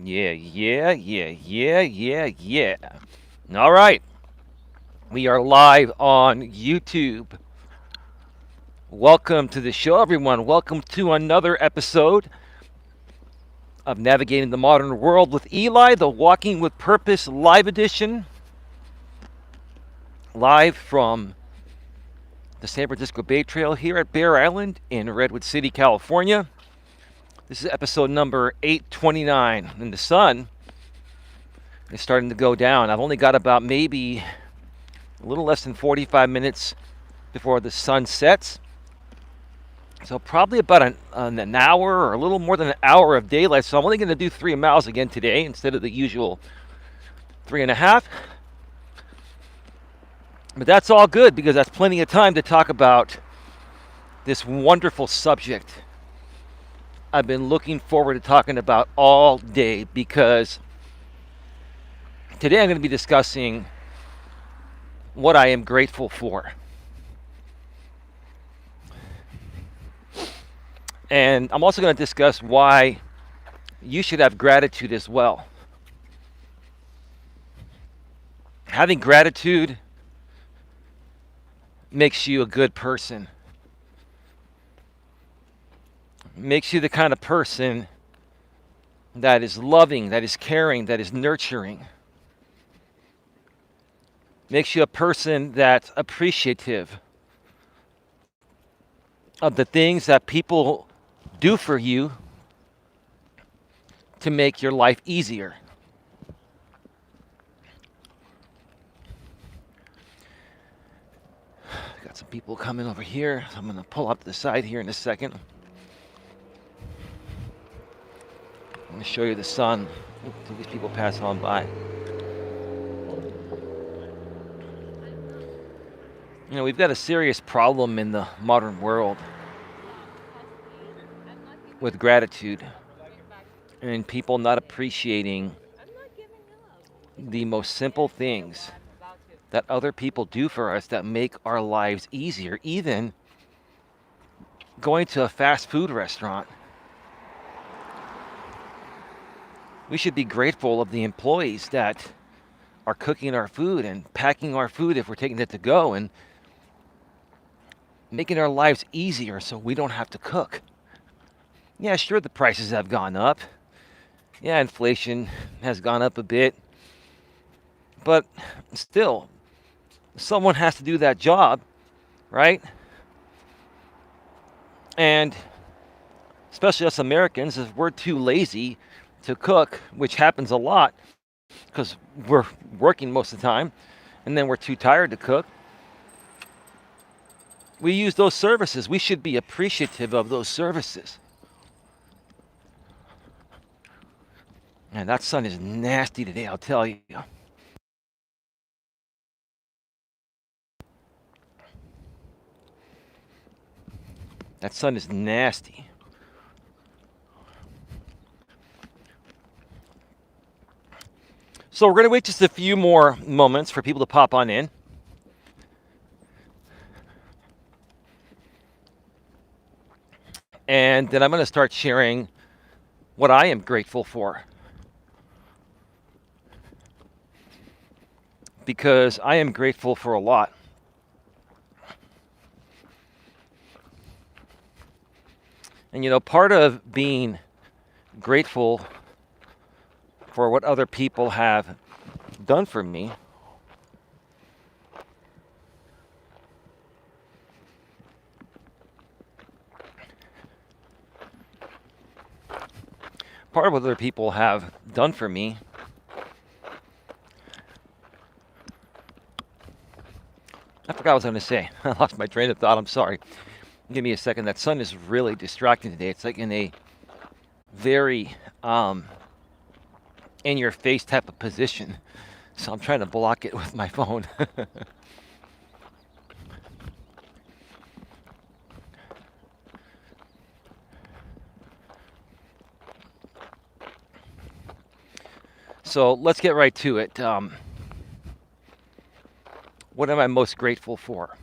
Yeah. All right. We are live on YouTube. Welcome to the show, everyone. Welcome to another episode of Navigating the Modern World with Eli, the Walking with Purpose live edition, live from the San Francisco Bay Trail here at Bear Island in Redwood City, California. This is episode number 829, and the sun is starting to go down. I've only got about maybe a little less than 45 minutes before the sun sets. So probably about an hour or a little more than an hour of daylight. So I'm only going to do 3 miles again today instead of the usual 3.5. But that's all good because that's plenty of time to talk about this wonderful subject I've been looking forward to talking about all day, because today I'm going to be discussing what I am grateful for. And I'm also going to discuss why you should have gratitude as well. Having gratitude makes you a good person. Makes you the kind of person that is loving, that is caring, that is nurturing. Makes you a person that's appreciative of the things that people do for you to make your life easier. Got some people coming over here, so I'm going to pull up to the side here in a second. I'm going to show you the sun until these people pass on by. You know, we've got a serious problem in the modern world with gratitude and people not appreciating the most simple things that other people do for us that make our lives easier. Even going to a fast food restaurant, we should be grateful of the employees that are cooking our food and packing our food if we're taking it to go, and making our lives easier so we don't have to cook. Yeah, sure, the prices have gone up. Yeah, inflation has gone up a bit. But still, someone has to do that job, right? And especially us Americans, if we're too lazy to cook, which happens a lot because we're working most of the time, and then we're too tired to cook, we use those services. We should be appreciative of those services. Man, that sun is nasty today, I'll tell you. That sun is nasty. So we're going to wait just a few more moments for people to pop on in. And then I'm going to start sharing what I am grateful for. Because I am grateful for a lot. And you know, part of being grateful for what other people have done for me part of what other people have done for me I forgot what I was going to say. I lost my train of thought. I'm sorry. Give me a second. That sun is really distracting today. It's like in a very in your face type of position. So I'm trying to block it with my phone. So let's get right to it. What am I most grateful for?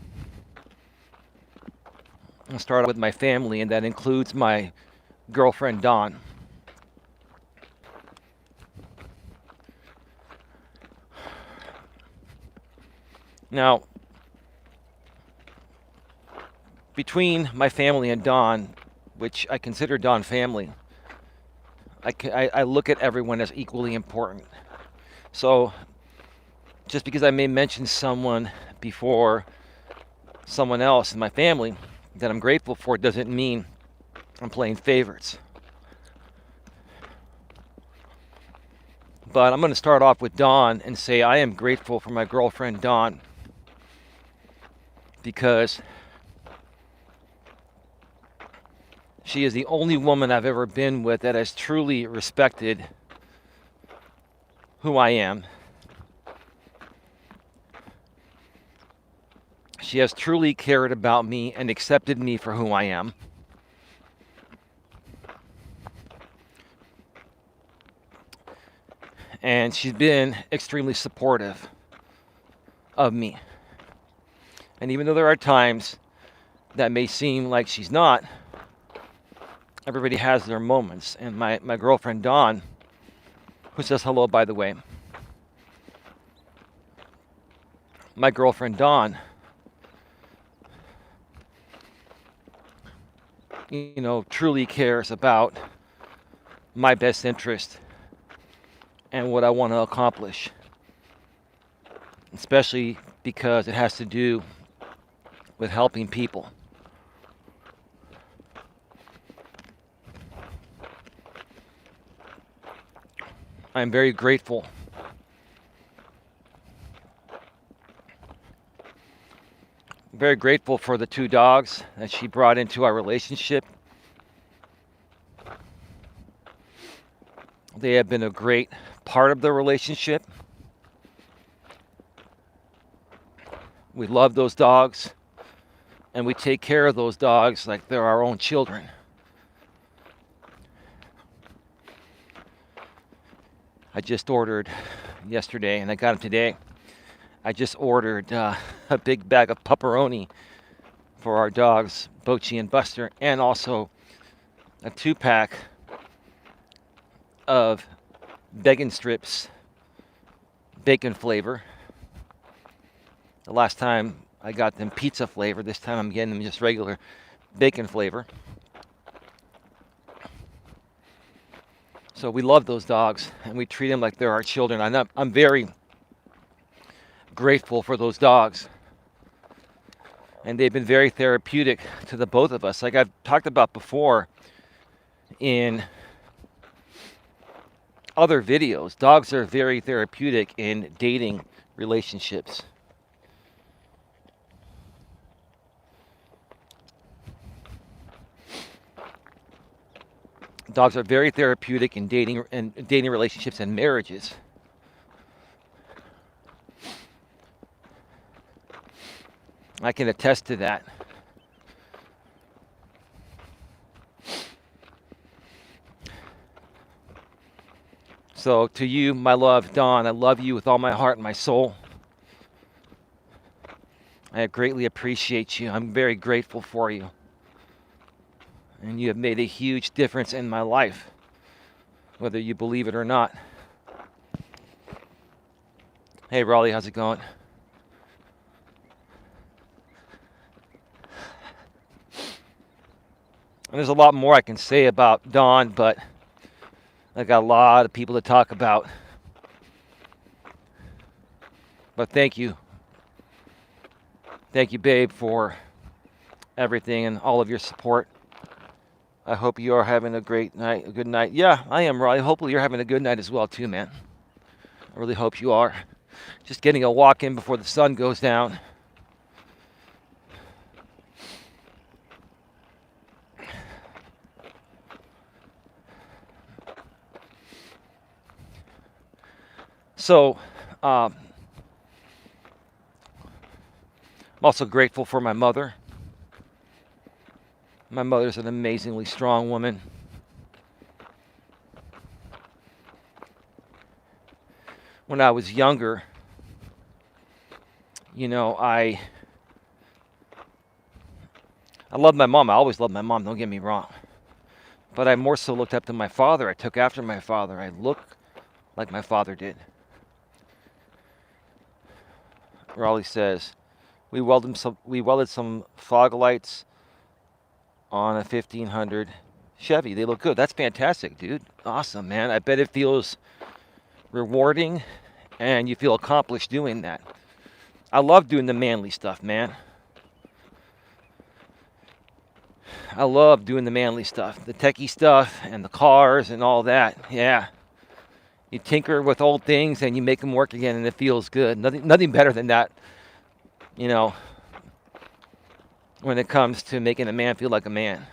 I'll start with my family, and that includes my girlfriend, Dawn. Now, between my family and Dawn, which I consider Dawn family, I look at everyone as equally important. So just because I may mention someone before someone else in my family that I'm grateful for doesn't mean I'm playing favorites. But I'm going to start off with Dawn and say I am grateful for my girlfriend Dawn because she is the only woman I've ever been with that has truly respected who I am. She has truly cared about me and accepted me for who I am. And she's been extremely supportive of me. And even though there are times that may seem like she's not, everybody has their moments. And my girlfriend Dawn, who says hello by the way, my girlfriend Dawn, truly cares about my best interest and what I want to accomplish, especially because it has to do with helping people. I'm very grateful for the 2 dogs that she brought into our relationship. They have been a great part of the relationship. We love those dogs, and we take care of those dogs like they're our own children. I just ordered yesterday, and I got them today. I just ordered a big bag of pepperoni for our dogs, Bochi and Buster, and also a 2-pack of bacon strips, bacon flavor. The last time I got them pizza flavor. This time I'm getting them just regular bacon flavor. So we love those dogs, and we treat them like they're our children. I'm very grateful for those dogs. And they've been very therapeutic to the both of us. Like I've talked about before in other videos, dogs are very therapeutic in dating relationships. Dogs are very therapeutic in dating relationships and marriages. I can attest to that. So to you, my love, Dawn, I love you with all my heart and my soul. I greatly appreciate you. I'm very grateful for you. And you have made a huge difference in my life, whether you believe it or not. Hey, Raleigh, how's it going? And there's a lot more I can say about Dawn, but I got a lot of people to talk about. But thank you. Thank you, babe, for everything and all of your support. I hope you are having a great night, a good night. Yeah, I am, Raleigh. Hopefully you're having a good night as well, too, man. I really hope you are. Just getting a walk in before the sun goes down. So, I'm also grateful for my mother. My mother's an amazingly strong woman. When I was younger, I loved my mom. I always loved my mom, don't get me wrong. But I more so looked up to my father. I took after my father. I looked like my father did. Raleigh says, we welded some fog lights on a 1500 Chevy. They look good. That's fantastic, dude. Awesome, man. I bet it feels rewarding and you feel accomplished doing that. I love doing the manly stuff, man. I love doing the manly stuff, the techie stuff and the cars and all that. Yeah. You tinker with old things and you make them work again and it feels good. Nothing better than that, you know, when it comes to making a man feel like a man.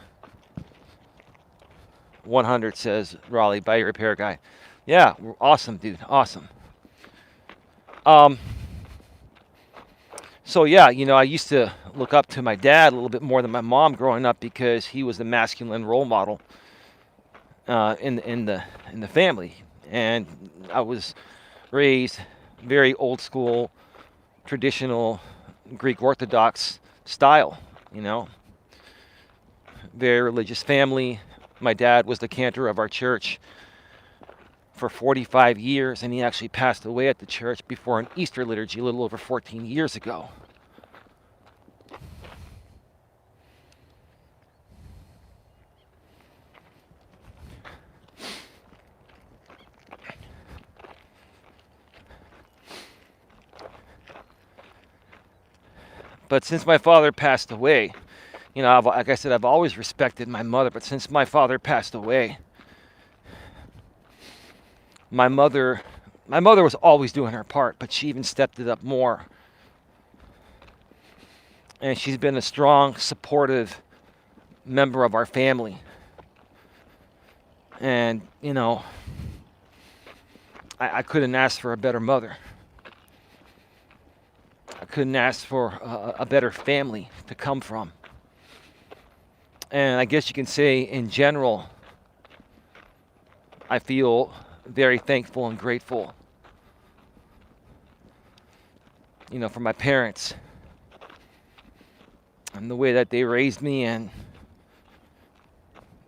100 says Raleigh, buy your repair guy. Yeah, awesome, dude. Awesome. So yeah, I used to look up to my dad a little bit more than my mom growing up because he was the masculine role model in the family, and I was raised very old school, traditional Greek Orthodox style. Very religious family. My dad was the cantor of our church for 45 years, and he actually passed away at the church before an Easter liturgy a little over 14 years ago. But since my father passed away, like I said, I've always respected my mother, but since my father passed away, my mother was always doing her part, but she even stepped it up more. And she's been a strong, supportive member of our family. And, I couldn't ask for a better mother. I couldn't ask for a better family to come from. And I guess you can say, in general, I feel very thankful and grateful, for my parents and the way that they raised me and,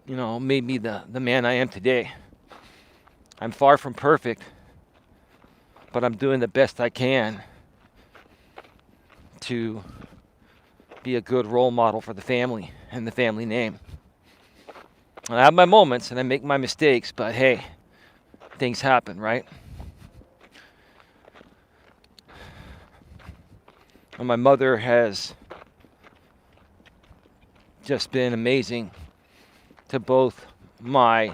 made me the man I am today. I'm far from perfect, but I'm doing the best I can to be a good role model for the family and the family name. And I have my moments and I make my mistakes, but hey, things happen, right? And my mother has just been amazing to both myself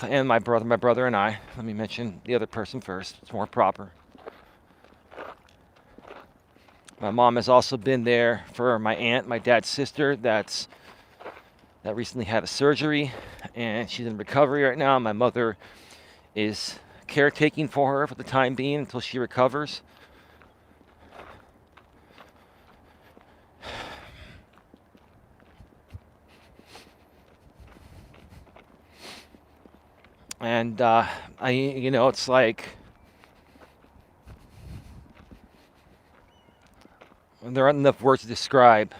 and my brother and I. Let me mention the other person first. It's more proper. My mom has also been there for my aunt, my dad's sister, that recently had a surgery, and she's in recovery right now. My mother is caretaking for her for the time being until she recovers. And it's like there aren't enough words to describe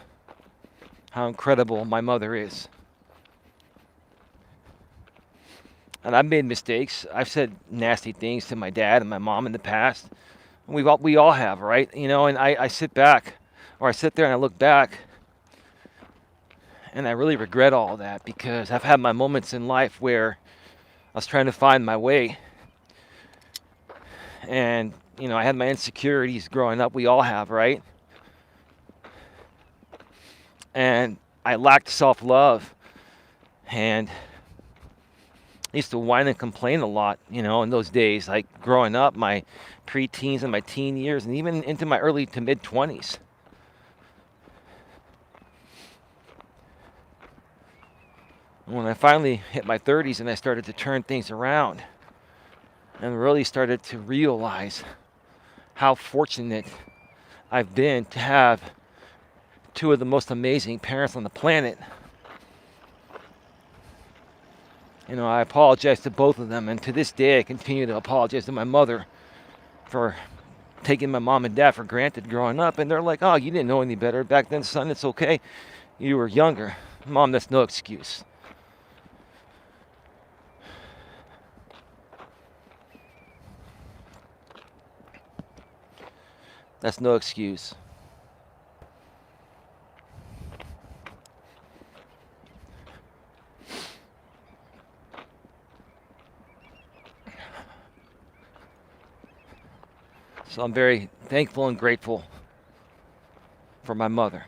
how incredible my mother is. And I've made mistakes. I've said nasty things to my dad and my mom in the past. We all have, right? And I sit back, or I sit there and I look back, and I really regret all that because I've had my moments in life where I was trying to find my way. And, I had my insecurities growing up. We all have, right? And I lacked self-love. And I used to whine and complain a lot, in those days, like growing up, my preteens and my teen years, and even into my early to mid-20s. When I finally hit my 30s and I started to turn things around and really started to realize how fortunate I've been to have two of the most amazing parents on the planet. I apologize to both of them, and to this day I continue to apologize to my mother for taking my mom and dad for granted growing up. And they're like, oh, you didn't know any better back then, son, it's okay. You were younger. Mom, that's no excuse. That's no excuse. So I'm very thankful and grateful for my mother.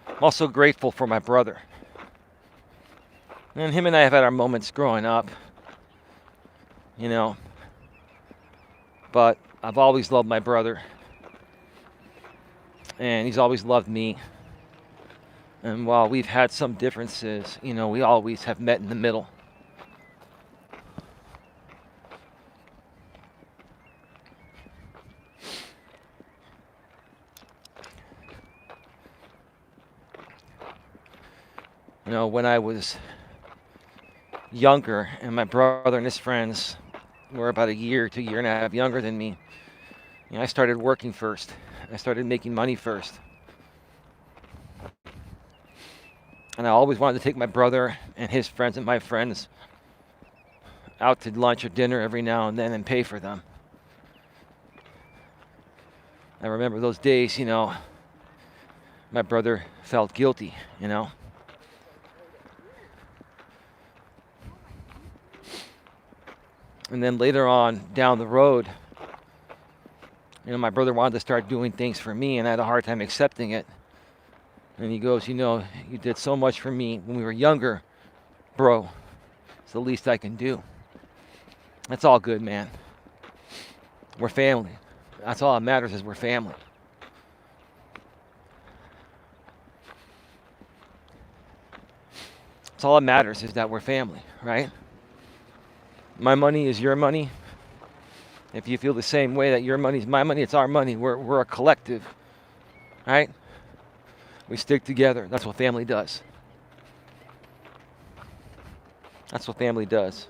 I'm also grateful for my brother. And him and I have had our moments growing up, you know, but I've always loved my brother, and he's always loved me. And while we've had some differences, you know, we always have met in the middle. You know, when I was younger and my brother and his friends were about a year to a year and a half younger than me, you know, I started working first. I started making money first. And I always wanted to take my brother and his friends and my friends out to lunch or dinner every now and then and pay for them. I remember those days, you know, my brother felt guilty, you know. And then later on down the road, you know, my brother wanted to start doing things for me, and I had a hard time accepting it. And he goes, you know, you did so much for me when we were younger, bro. It's the least I can do. That's all good, man. We're family. That's all that matters, is we're family. That's all that matters, is that we're family, right? My money is your money. If you feel the same way, that your money is my money, it's our money. We're a collective, right? We stick together. That's what family does. That's what family does.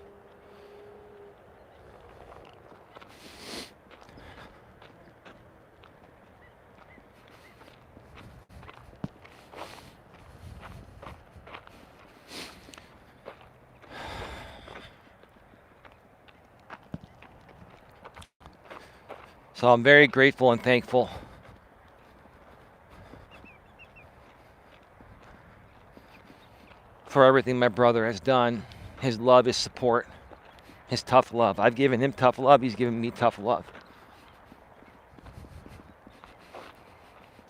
So I'm very grateful and thankful for everything my brother has done. His love, his support, his tough love. I've given him tough love. He's given me tough love.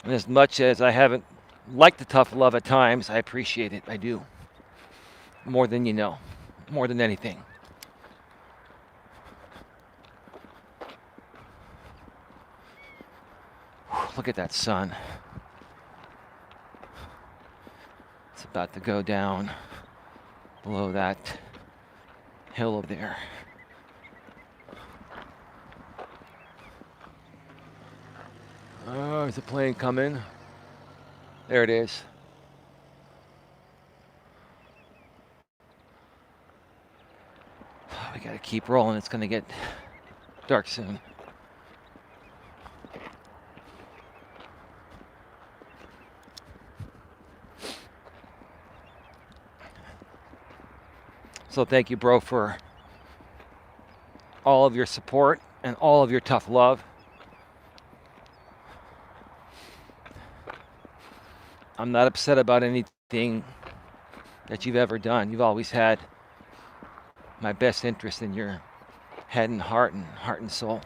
And as much as I haven't liked the tough love at times, I appreciate it. I do. More than you know. More than anything. Look at that sun. It's about to go down below that hill over there. Oh, there's a plane coming. There it is. We gotta keep rolling. It's gonna get dark soon. So thank you, bro, for all of your support and all of your tough love. I'm not upset about anything that you've ever done. You've always had my best interest in your head and heart and soul.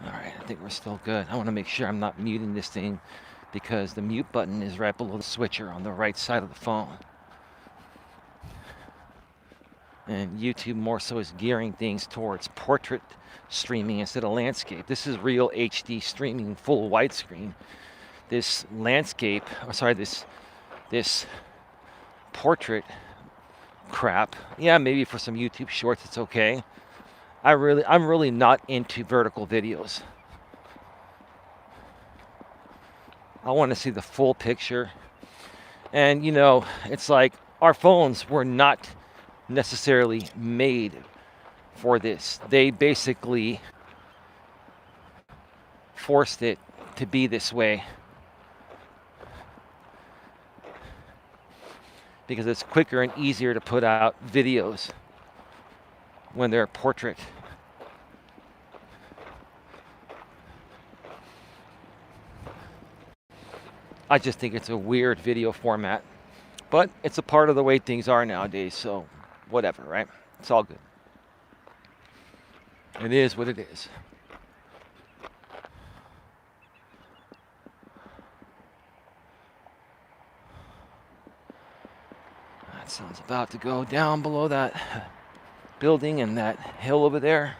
All right, I think we're still good. I want to make sure I'm not muting this thing, because the mute button is right below the switcher on the right side of the phone. And YouTube more so is gearing things towards portrait streaming instead of landscape. This is real HD streaming, full widescreen. This landscape, this portrait crap, yeah, maybe for some YouTube shorts it's okay. I'm really not into vertical videos. I want to see the full picture. And you know, it's like our phones were not necessarily made for this. They basically forced it to be this way because it's quicker and easier to put out videos when they're portrait. I just think it's a weird video format, but it's a part of the way things are nowadays, so whatever, right? It's all good. It is what it is. That sun's about to go down below that building and that hill over there.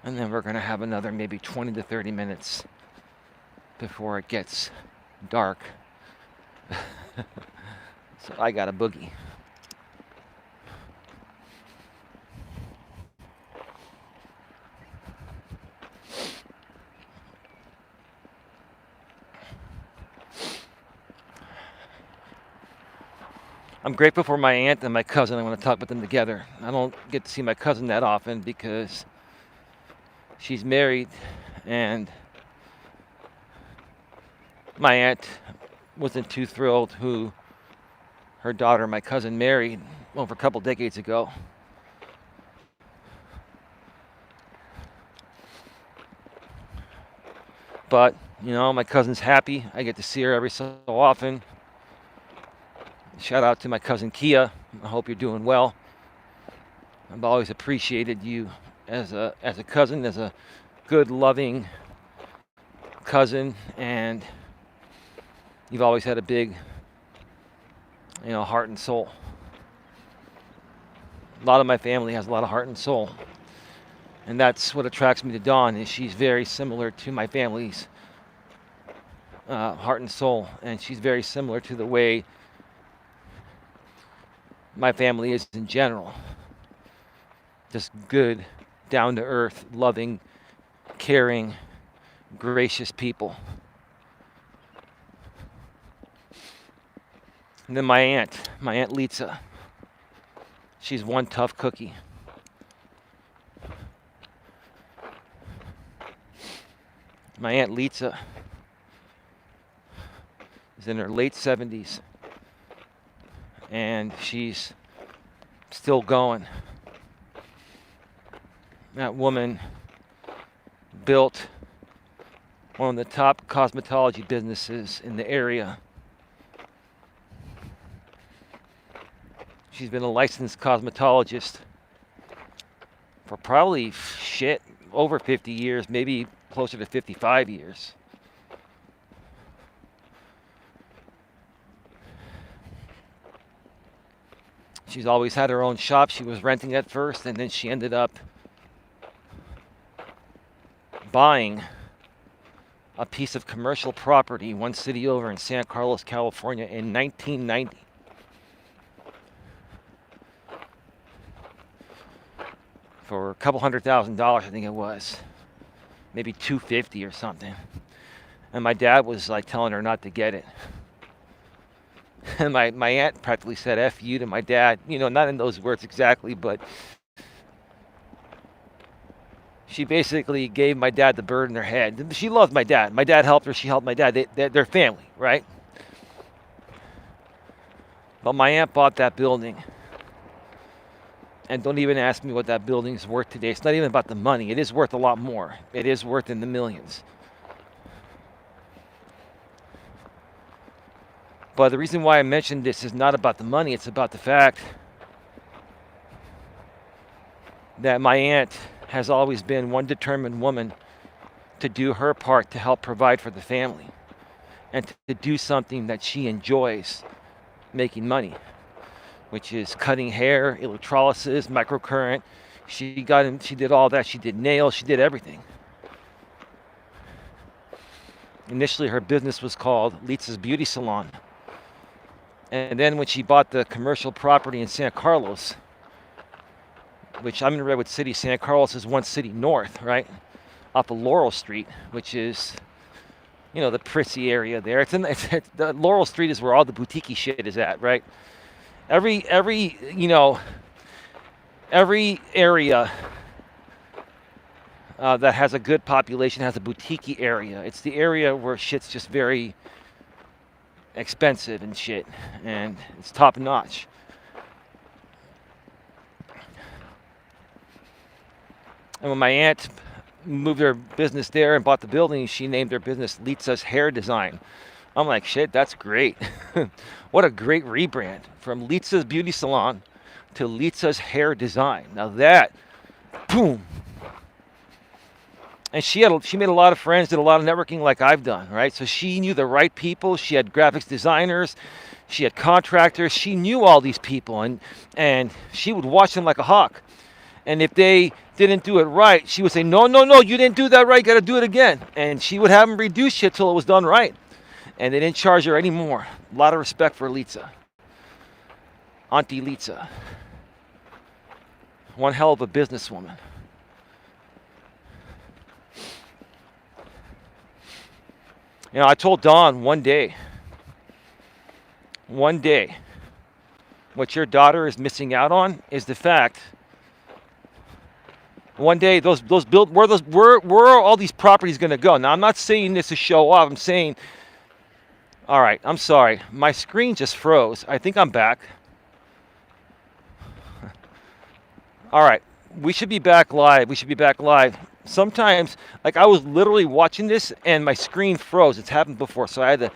And then we're going to have another maybe 20 to 30 minutes before it gets dark. So I got a boogie. I'm grateful for my aunt and my cousin. I want to talk about them together. I don't get to see my cousin that often because she's married, and my aunt wasn't too thrilled who her daughter, my cousin, married over a couple decades ago. But, my cousin's happy. I get to see her every so often. Shout out to my cousin Kia. I hope you're doing well. I've always appreciated you as a cousin, as a good, loving cousin, and you've always had a big, heart and soul. A lot of my family has a lot of heart and soul, and that's what attracts me to Dawn. Is she's very similar to my family's heart and soul, and she's very similar to the way my family is in general. Just good, down-to-earth, loving, caring, gracious people. And then my aunt Lisa. She's one tough cookie. My aunt Lisa is in her late 70s. And she's still going. That woman built one of the top cosmetology businesses in the area. She's been a licensed cosmetologist for probably over 50 years, maybe closer to 55 years. She's always had her own shop. She was renting at first, and then she ended up buying a piece of commercial property one city over in San Carlos, California in 1990. For a couple $100,000, I think it was. Maybe $250 or something. And my dad was like telling her not to get it. And my aunt practically said F you to my dad. Not in those words exactly, but she basically gave my dad the bird in her head. She loved my dad. My dad helped her. She helped my dad. They're family, right? But my aunt bought that building. And don't even ask me what that building is worth today. It's not even about the money. It is worth a lot more. It is worth in the millions. But the reason why I mentioned this is not about the money. It's about the fact that my aunt has always been one determined woman to do her part to help provide for the family and to do something that she enjoys, making money, which is cutting hair, electrolysis, microcurrent. She did all that. She did nails. She did everything. Initially, her business was called Lisa's Beauty Salon. And then when she bought the commercial property in San Carlos, which I'm in Redwood City, San Carlos is one city north, right? Off of Laurel Street, which is, the prissy area there. The Laurel Street is where all the boutique-y shit is at, right? Every area that has a good population has a boutique-y area. It's the area where shit's just very expensive and shit, and it's top notch. And when my aunt moved her business there and bought the building, she named her business Litsa's Hair Design. I'm like, shit, that's great. What a great rebrand from Litsa's Beauty Salon to Litsa's Hair Design. Now that, boom. And she made a lot of friends, did a lot of networking like I've done, right? So she knew the right people. She had graphics designers, she had contractors. She knew all these people, and she would watch them like a hawk. And if they didn't do it right, she would say, no, no, no, you didn't do that right. Got to do it again. And she would have them redo shit till it was done right. And they didn't charge her anymore. A lot of respect for Litsa. Auntie Litsa. One hell of a businesswoman. You know, I told Dawn one day, what your daughter is missing out on is the fact one day those build where are all these properties going to go? Now I'm not saying this to show off. I'm saying, all right, I'm sorry, my screen just froze. I think I'm back. All right, we should be back live. Sometimes, like I was literally watching this and my screen froze. It's happened before, so I had to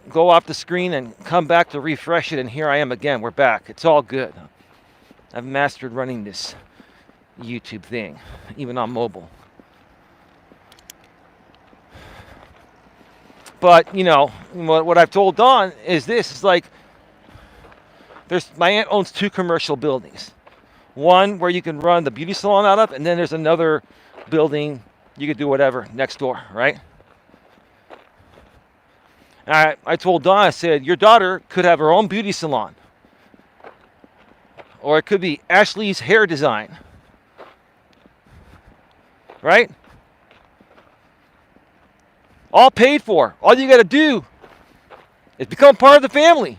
go off the screen and come back to refresh it, and here I am again. We're back. It's all good. I've mastered running this YouTube thing, even on mobile. But, you know, what I've told Dawn is this. It's like, my aunt owns 2 commercial buildings. One where you can run the beauty salon out of, and then there's another building you could do whatever next door, right? I told Dawn, I said, your daughter could have her own beauty salon. Or it could be Ashley's Hair Design. Right? All paid for. All you got to do is become part of the family.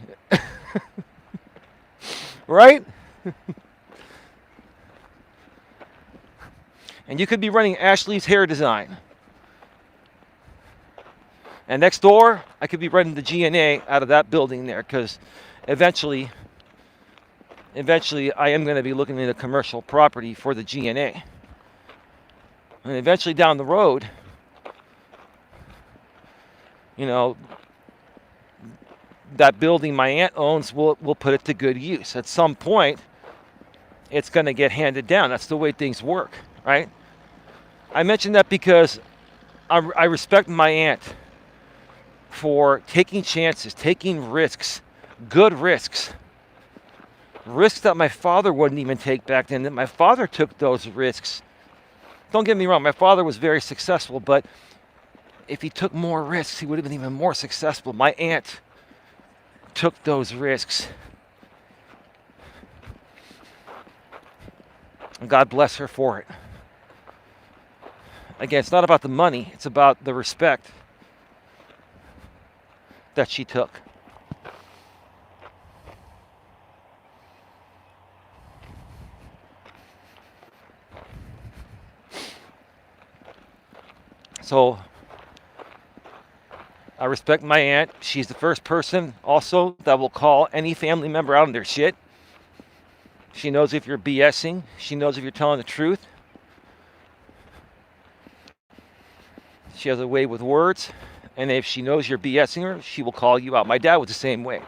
Right? And you could be running Ashley's Hair Design. And next door, I could be running the G&A out of that building there, because eventually I am going to be looking into commercial property for the G&A. And eventually down the road, you know, that building my aunt owns, we'll put it to good use. At some point, it's going to get handed down. That's the way things work, right? I mention that because I respect my aunt for taking chances, taking risks, good risks. Risks that my father wouldn't even take back then, that my father took those risks. Don't get me wrong, my father was very successful, but if he took more risks, he would have been even more successful. My aunt took those risks. And God bless her for it. Again, it's not about the money, it's about the respect that she took. So I respect my aunt. She's the first person also that will call any family member out on their shit. She knows if you're BSing. She knows if you're telling the truth. She has a way with words. And if she knows you're BSing her, she will call you out. My dad was the same way.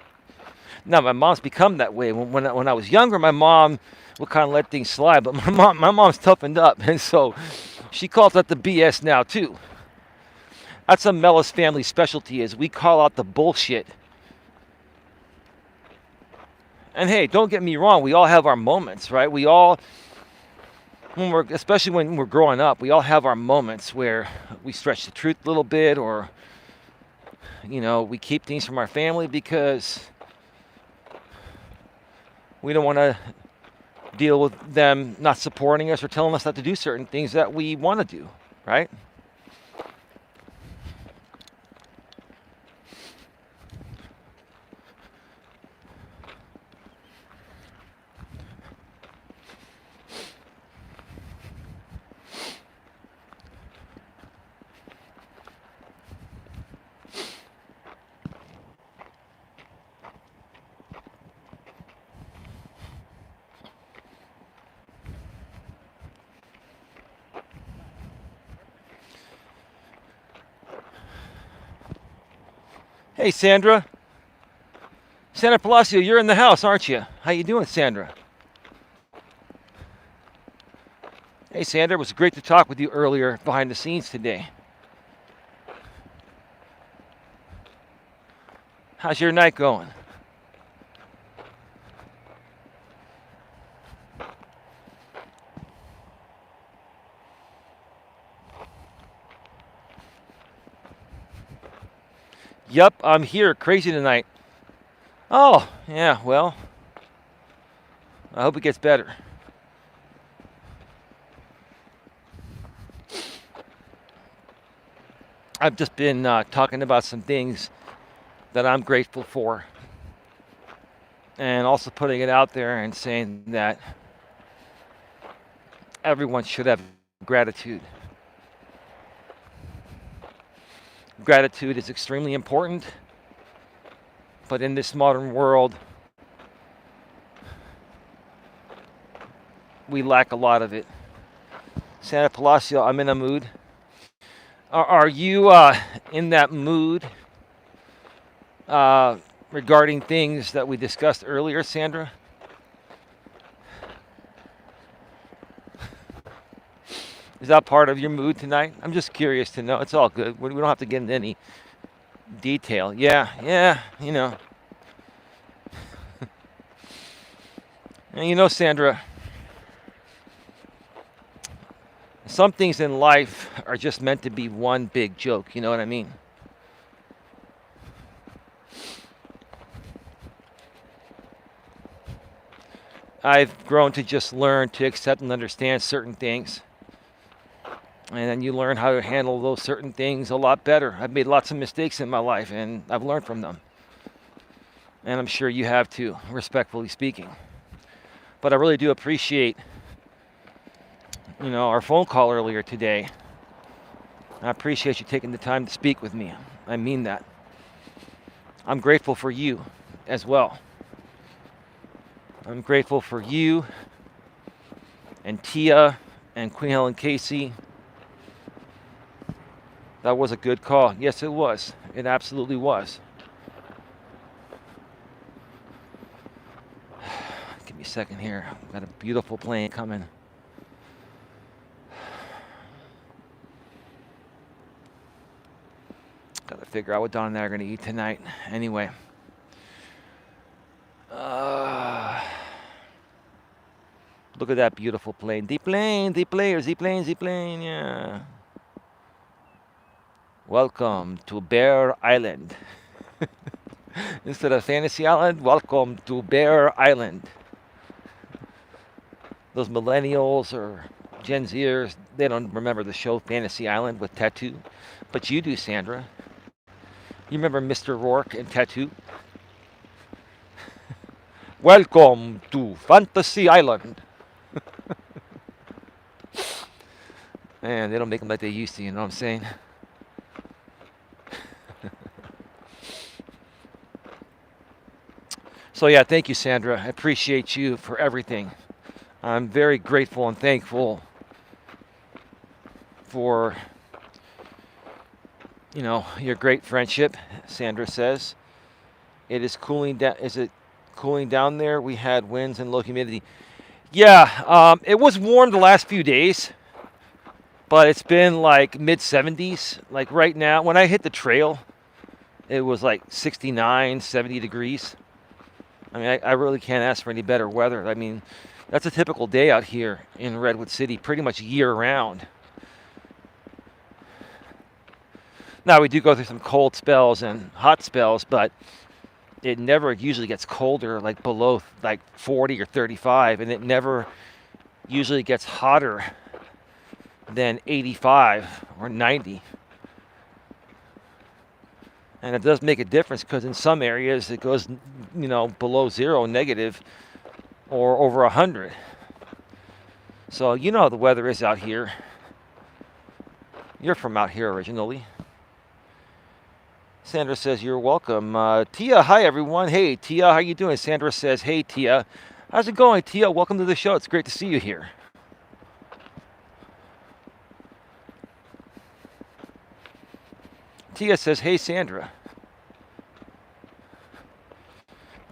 Now, my mom's become that way. When I was younger, my mom would kind of let things slide. But my mom's toughened up. And so she calls that the BS now, too. That's a Melas family specialty, is we call out the bullshit. And hey, don't get me wrong, we all have our moments, right? We all, especially when we're growing up, we all have our moments where we stretch the truth a little bit, or, you know, we keep things from our family because we don't want to deal with them not supporting us or telling us not to do certain things that we want to do, right? Hey, Sandra. Sandra Palacio, you're in the house, aren't you? How you doing, Sandra? Hey, Sandra, it was great to talk with you earlier behind the scenes today. How's your night going? Yep, I'm here. Crazy tonight. Oh, yeah, well, I hope it gets better. I've just been talking about some things that I'm grateful for, and also putting it out there and saying that everyone should have gratitude. Gratitude is extremely important, but in this modern world, we lack a lot of it. Santa Palacio, I'm in a mood. Are you in that mood regarding things that we discussed earlier, Sandra? Is that part of your mood tonight? I'm just curious to know. It's all good. We don't have to get into any detail. Yeah, you know. And you know, Sandra, some things in life are just meant to be one big joke. You know what I mean? I've grown to just learn to accept and understand certain things. And then you learn how to handle those certain things a lot better. I've made lots of mistakes in my life, and I've learned from them. And I'm sure you have too, respectfully speaking. But I really do appreciate, our phone call earlier today. I appreciate you taking the time to speak with me. I mean that. I'm grateful for you as well. I'm grateful for you and Tia and Queen Helen Casey. That was a good call. Yes, it was. It absolutely was. Give me a second here. I've got a beautiful plane coming. Got to figure out what Don and I are going to eat tonight. Anyway. Look at that beautiful plane. The-plane, yeah. Welcome to Bear Island. Instead of Fantasy Island, welcome to Bear Island. Those millennials or Gen Zers, they don't remember the show Fantasy Island with Tattoo. But you do, Sandra. You remember Mr. Rourke and Tattoo? Welcome to Fantasy Island. Man, they don't make them like they used to, you know what I'm saying? So yeah, thank you, Sandra. I appreciate you for everything. I'm very grateful and thankful for, your great friendship, Sandra says. It is cooling down. Is it cooling down there? We had winds and low humidity. Yeah, it was warm the last few days, but it's been like mid 70s. Like right now, when I hit the trail, it was like 69, 70 degrees. I mean, I really can't ask for any better weather. I mean, that's a typical day out here in Redwood City, pretty much year round. Now, we do go through some cold spells and hot spells, but it never usually gets colder, like below like 40 or 35, and it never usually gets hotter than 85 or 90. And it does make a difference because in some areas it goes, below zero, negative, or over 100. So you know how the weather is out here. You're from out here originally. Sandra says, you're welcome. Tia, hi everyone. Hey, Tia, how you doing? Sandra says, hey, Tia. How's it going, Tia? Welcome to the show. It's great to see you here. Tia says, hey, Sandra.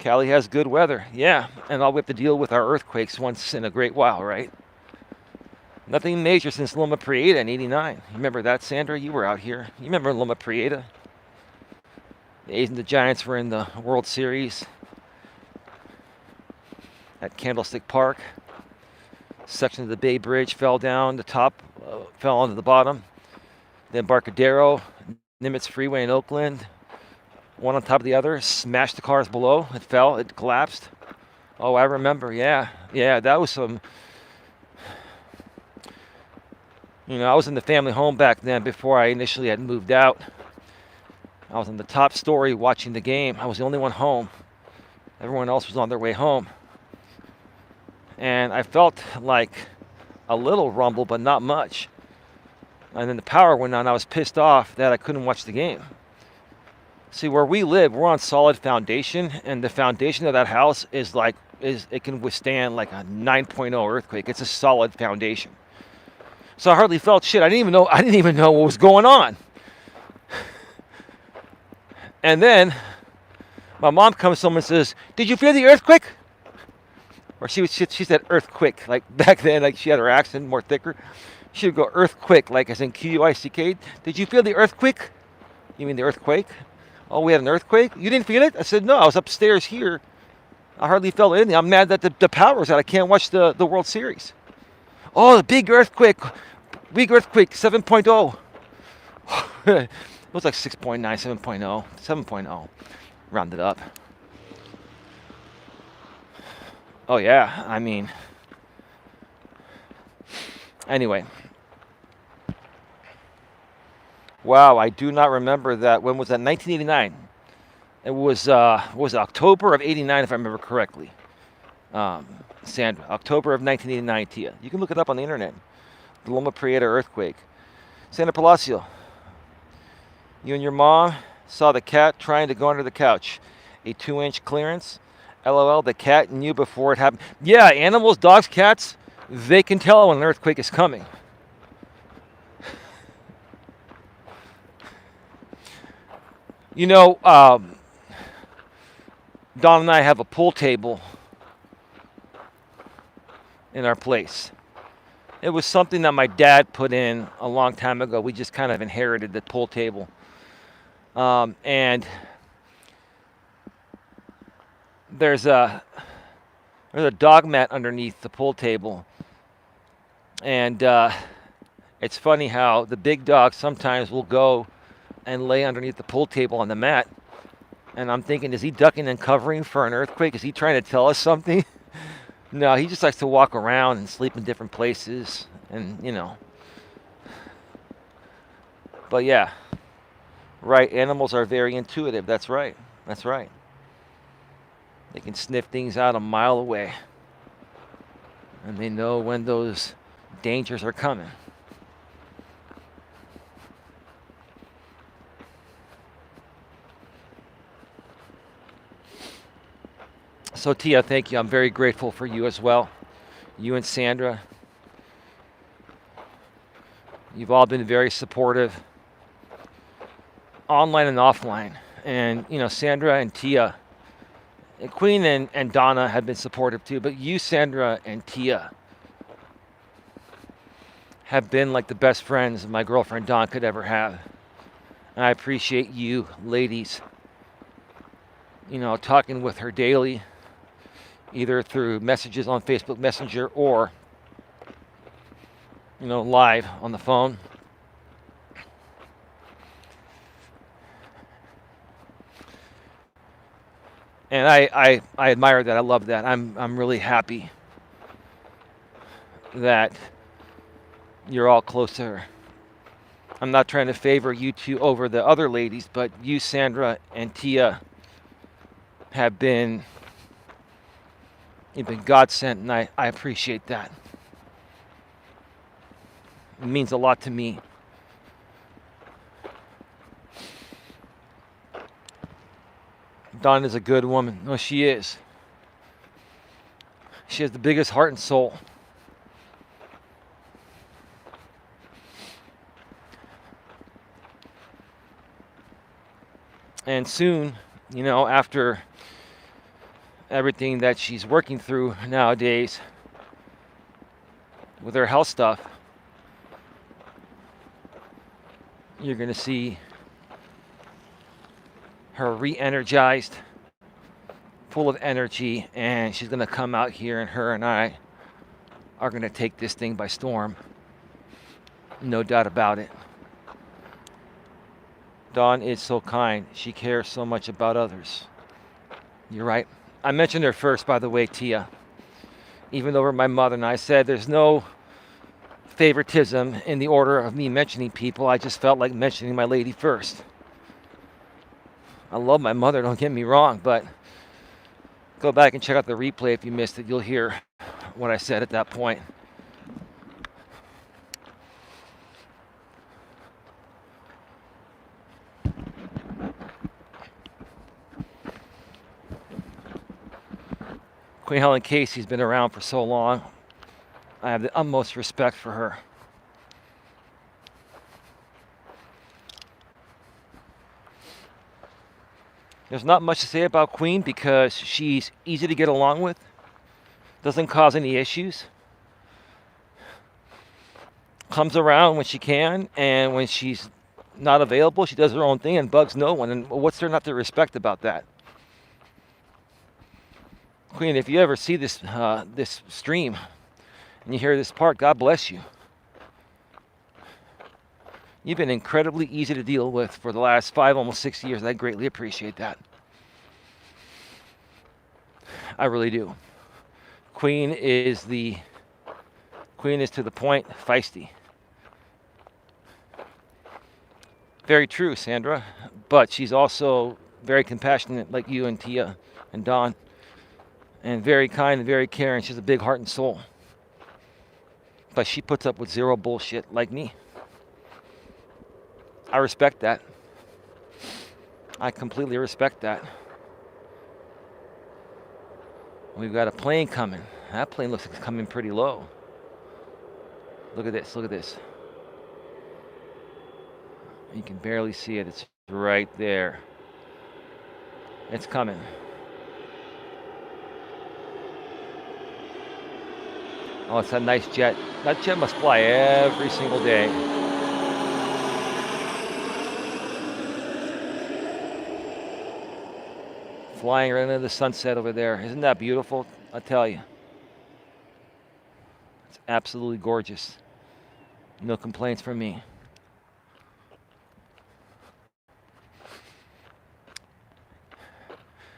Cali has good weather. Yeah, and all we have to deal with are earthquakes once in a great while, right? Nothing major since Loma Prieta in '89. You remember that, Sandra? You were out here. You remember Loma Prieta? The A's and the Giants were in the World Series at Candlestick Park. Section of the Bay Bridge fell down. The top fell onto the bottom. The Embarcadero, Nimitz Freeway in Oakland, one on top of the other, smashed the cars below. It fell. It collapsed. Oh, I remember. Yeah, that was some. I was in the family home back then before I initially had moved out. I was on the top story watching the game. I was the only one home. Everyone else was on their way home. And I felt like a little rumble, but not much. And then the power went on. I was pissed off that I couldn't watch the game. See, where we live, we're on solid foundation, and the foundation of that house it can withstand like a 9.0 earthquake. It's a solid foundation. So I hardly felt shit. I didn't even know what was going on. And then my mom comes home and says, "Did you feel the earthquake?" Or she said earthquake. Like back then, like she had her accent more thicker. She would go earthquake, like as in Quick. "Did you feel the earthquake?" "You mean the earthquake?" "Oh, we had an earthquake? You didn't feel it?" I said, "No, I was upstairs here. I hardly felt anything. I'm mad that the power's out. I can't watch the World Series." "Oh, the big earthquake 7.0. It was like 6.9, 7.0, 7.0, rounded up. Oh yeah, I mean, anyway. Wow, I do not remember that. When was that? 1989. It was October of '89, if I remember correctly. Sandra, October of 1989, Tia. You can look it up on the internet. The Loma Prieta earthquake. Sandra Palacio, you and your mom saw the cat trying to go under the couch. A 2-inch clearance. LOL, the cat knew before it happened. Yeah, animals, dogs, cats, they can tell when an earthquake is coming. Don and I have a pool table in our place. It was something that my dad put in a long time ago. We just kind of inherited the pool table. And there's a dog mat underneath the pool table. And it's funny how the big dog sometimes will go and lay underneath the pool table on the mat. And I'm thinking, is he ducking and covering for an earthquake? Is he trying to tell us something? No, he just likes to walk around and sleep in different places. And, But yeah. Right, animals are very intuitive. That's right. They can sniff things out a mile away. And they know when those dangers are coming. So Tia, thank you. I'm very grateful for you as well. You and Sandra. You've all been very supportive, online and offline. And, Sandra and Tia, and Queen and Donna have been supportive too, but you, Sandra and Tia, have been like the best friends my girlfriend Dawn could ever have. And I appreciate you, ladies, talking with her daily, either through messages on Facebook Messenger or, live on the phone. And I admire that. I love that. I'm really happy that you're all close to her. I'm not trying to favor you two over the other ladies, but you, Sandra and Tia, have been God sent, and I appreciate that. It means a lot to me. Dawn is a good woman. No, she is. She has the biggest heart and soul. And soon, after everything that she's working through nowadays with her health stuff, you're going to see her re-energized, full of energy, and she's going to come out here, and her and I are going to take this thing by storm. No doubt about it. Dawn is so kind. She cares so much about others. You're right. I mentioned her first, by the way, Tia. Even though we're my mother, and I said there's no favoritism in the order of me mentioning people. I just felt like mentioning my lady first. I love my mother, don't get me wrong, but go back and check out the replay if you missed it. You'll hear what I said at that point. Queen Helen Casey's been around for so long. I have the utmost respect for her. There's not much to say about Queen because she's easy to get along with, doesn't cause any issues, comes around when she can, and when she's not available, she does her own thing and bugs no one. And what's there not to respect about that? Queen, if you ever see this this stream and you hear this part, God bless you. You've been incredibly easy to deal with for the last 5, almost 6 years. I greatly appreciate that. I really do. Queen is to the point, feisty. Very true, Sandra. But she's also very compassionate, like you and Tia and Dawn, and very kind and very caring. She has a big heart and soul. But she puts up with zero bullshit, like me. I respect that. I completely respect that. We've got a plane coming. That plane looks like it's coming pretty low. Look at this, look at this. You can barely see it, it's right there. It's coming. Oh, it's a nice jet. That jet must fly every single day. Flying right into the sunset over there. Isn't that beautiful? I tell you. It's absolutely gorgeous. No complaints from me.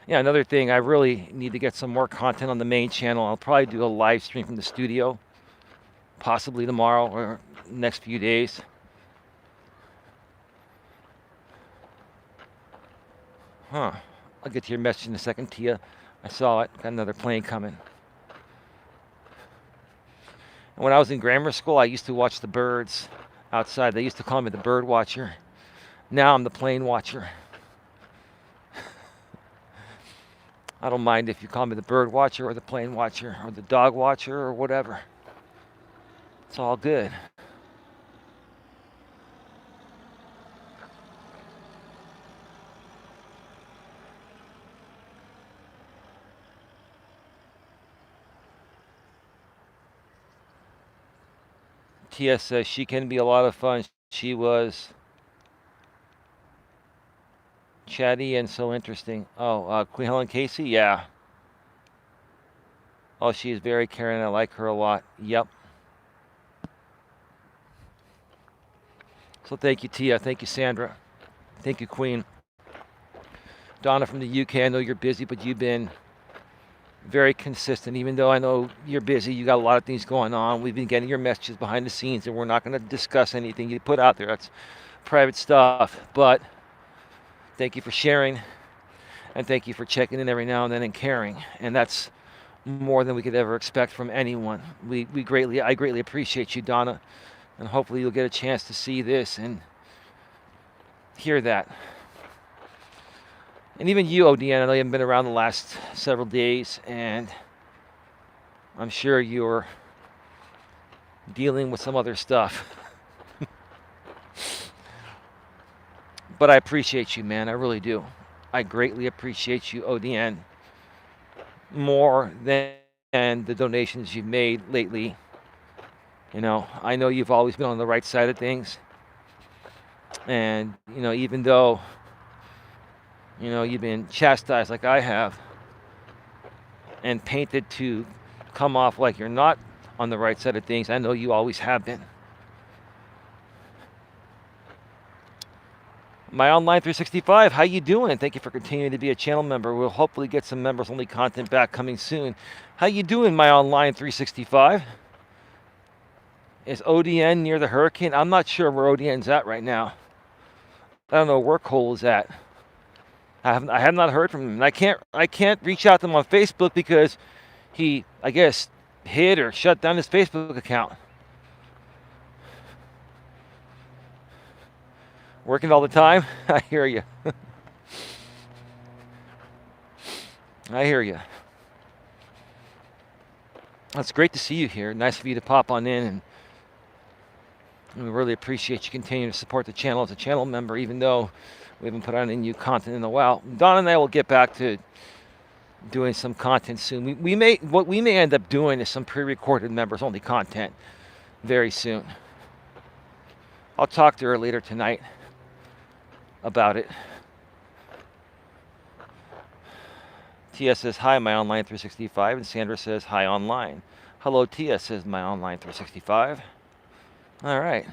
Yeah, another thing, I really need to get some more content on the main channel. I'll probably do a live stream from the studio, possibly tomorrow or next few days. Huh. I'll get to your message in a second, Tia. I saw it. Got another plane coming. And when I was in grammar school, I used to watch the birds outside. They used to call me the bird watcher. Now I'm the plane watcher. I don't mind if you call me the bird watcher or the plane watcher or the dog watcher or whatever. It's all good. Tia says she can be a lot of fun. She was chatty and so interesting. Oh, Queen Helen Casey? Yeah. Oh, she is very caring. I like her a lot. Yep. So thank you, Tia. Thank you, Sandra. Thank you, Queen. Donna from the UK, I know you're busy, but you've been very consistent. Even though I know you're busy, you got a lot of things going on. We've been getting your messages behind the scenes, and we're not going to discuss anything you put out there. That's private stuff. But thank you for sharing, and thank you for checking in every now and then and caring. And that's more than we could ever expect from anyone. I greatly appreciate you, Donna, and hopefully you'll get a chance to see this and hear that. And even you, ODN, I know you haven't been around the last several days, and I'm sure you're dealing with some other stuff. But I appreciate you, man. I really do. I greatly appreciate you, ODN. more than the donations you've made lately. I know you've always been on the right side of things. And, even though, you've been chastised like I have and painted to come off like you're not on the right side of things, I know you always have been. My Online 365, how you doing? Thank you for continuing to be a channel member. We'll hopefully get some members-only content back coming soon. How you doing, My Online 365? Is ODN near the hurricane? I'm not sure where ODN's at right now. I don't know where Cole is at. I have not heard from him. And I can't reach out to him on Facebook because he, I guess, hid or shut down his Facebook account. Working all the time? I hear you. I hear you. It's great to see you here. Nice of you to pop on in, and we really appreciate you continuing to support the channel as a channel member, even though we haven't put on any new content in a while. Don and I will get back to doing some content soon. What we may end up doing is some pre-recorded members-only content very soon. I'll talk to her later tonight about it. Tia says, hi, My Online 365, and Sandra says, hi, online. Hello, Tia says, My Online 365. All right.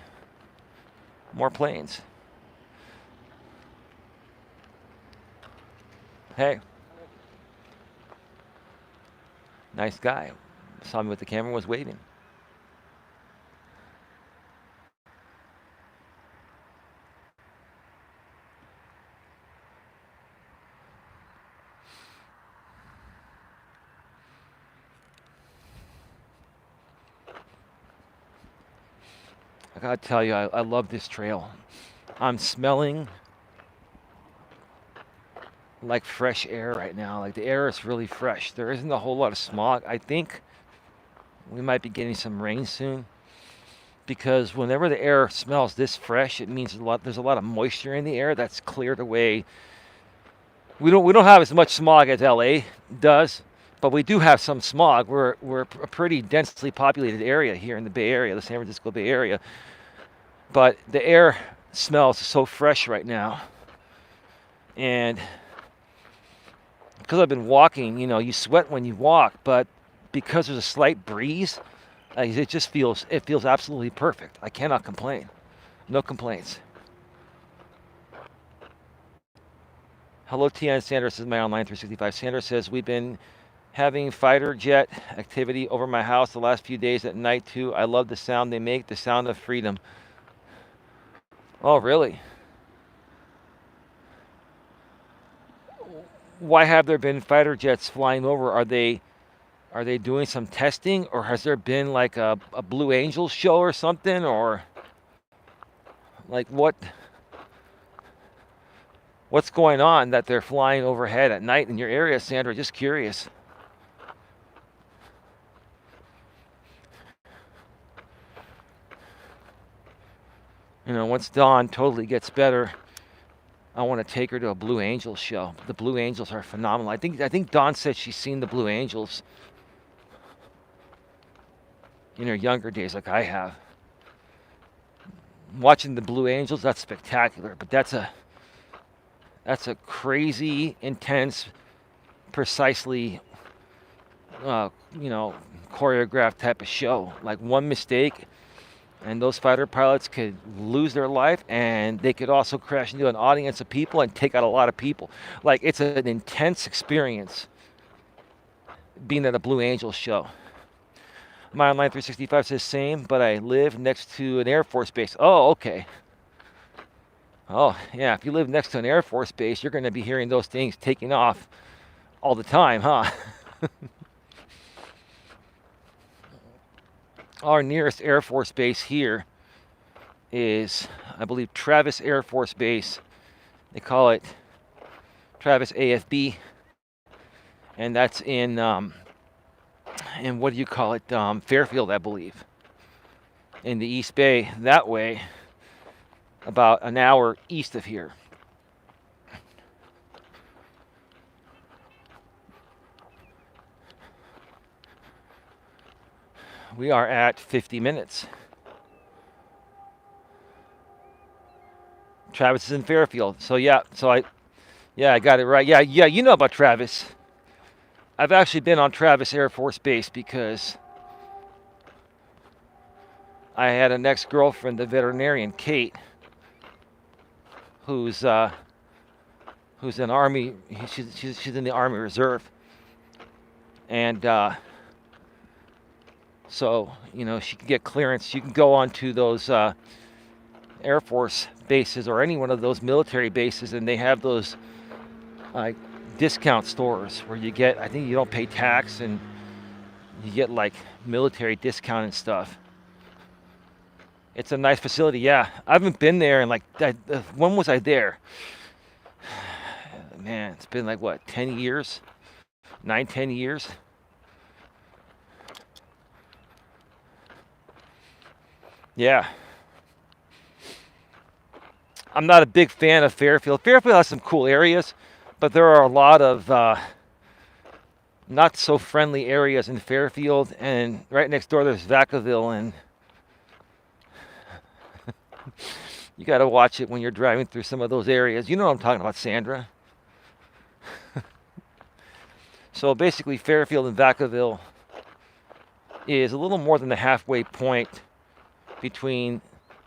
More planes. Hey. Nice guy. Saw me with the camera, was waving. I gotta tell you, I love this trail. I'm smelling like fresh air right now. Like the air is really fresh. There isn't a whole lot of smog. I think we might be getting some rain soon, because whenever the air smells this fresh, it means there's a lot of moisture in the air that's cleared away. We don't have as much smog as LA does, but we do have some smog. We're a pretty densely populated area here in the Bay Area, the San Francisco Bay Area. But the air smells so fresh right now. And because I've been walking, you sweat when you walk, but because there's a slight breeze, it feels absolutely perfect. I cannot complain. No complaints. Hello, Tia. Sandra says, My Online 365. Sandra says, we've been having fighter jet activity over my house the last few days at night too. I love the sound they make, the sound of freedom. Oh, really? Why have there been fighter jets flying over? Are they doing some testing, or has there been like a Blue Angels show or something, or like what's going on that they're flying overhead at night in your area, Sandra? Just curious. Once Dawn totally gets better, I want to take her to a Blue Angels show. The Blue Angels are phenomenal. I think Dawn said she's seen the Blue Angels in her younger days, like I have. Watching the Blue Angels, that's spectacular. But that's a crazy, intense, precisely, choreographed type of show. Like one mistake, and those fighter pilots could lose their life, and they could also crash into an audience of people and take out a lot of people. Like, it's an intense experience being at a Blue Angels show. My Online 365 says same, but I live next to an Air Force base. Oh, okay. Oh, yeah, if you live next to an Air Force base, you're going to be hearing those things taking off all the time, huh? Our nearest Air Force base here is, I believe, Travis Air Force Base. They call it Travis AFB, and that's in what do you call it? Fairfield, I believe, in the East Bay. That way, about an hour east of here. We are at 50 minutes. Travis is in Fairfield. So I got it right. Yeah, you know about Travis. I've actually been on Travis Air Force Base because I had an ex-girlfriend, the veterinarian Kate, who's an Army. She's in the Army Reserve, and so she can get clearance. You can go onto those Air Force bases or any one of those military bases, and they have those like discount stores where you get. I think you don't pay tax, and you get like military discount and stuff. It's a nice facility. Yeah, I haven't been there in like when was I there? Man, it's been like what, 10 years? 10 years? Yeah. I'm not a big fan of Fairfield. Fairfield has some cool areas, but there are a lot of not so friendly areas in Fairfield, and right next door there's Vacaville, and you got to watch it when you're driving through some of those areas. You know what I'm talking about, Sandra. So basically, Fairfield and Vacaville is a little more than the halfway point between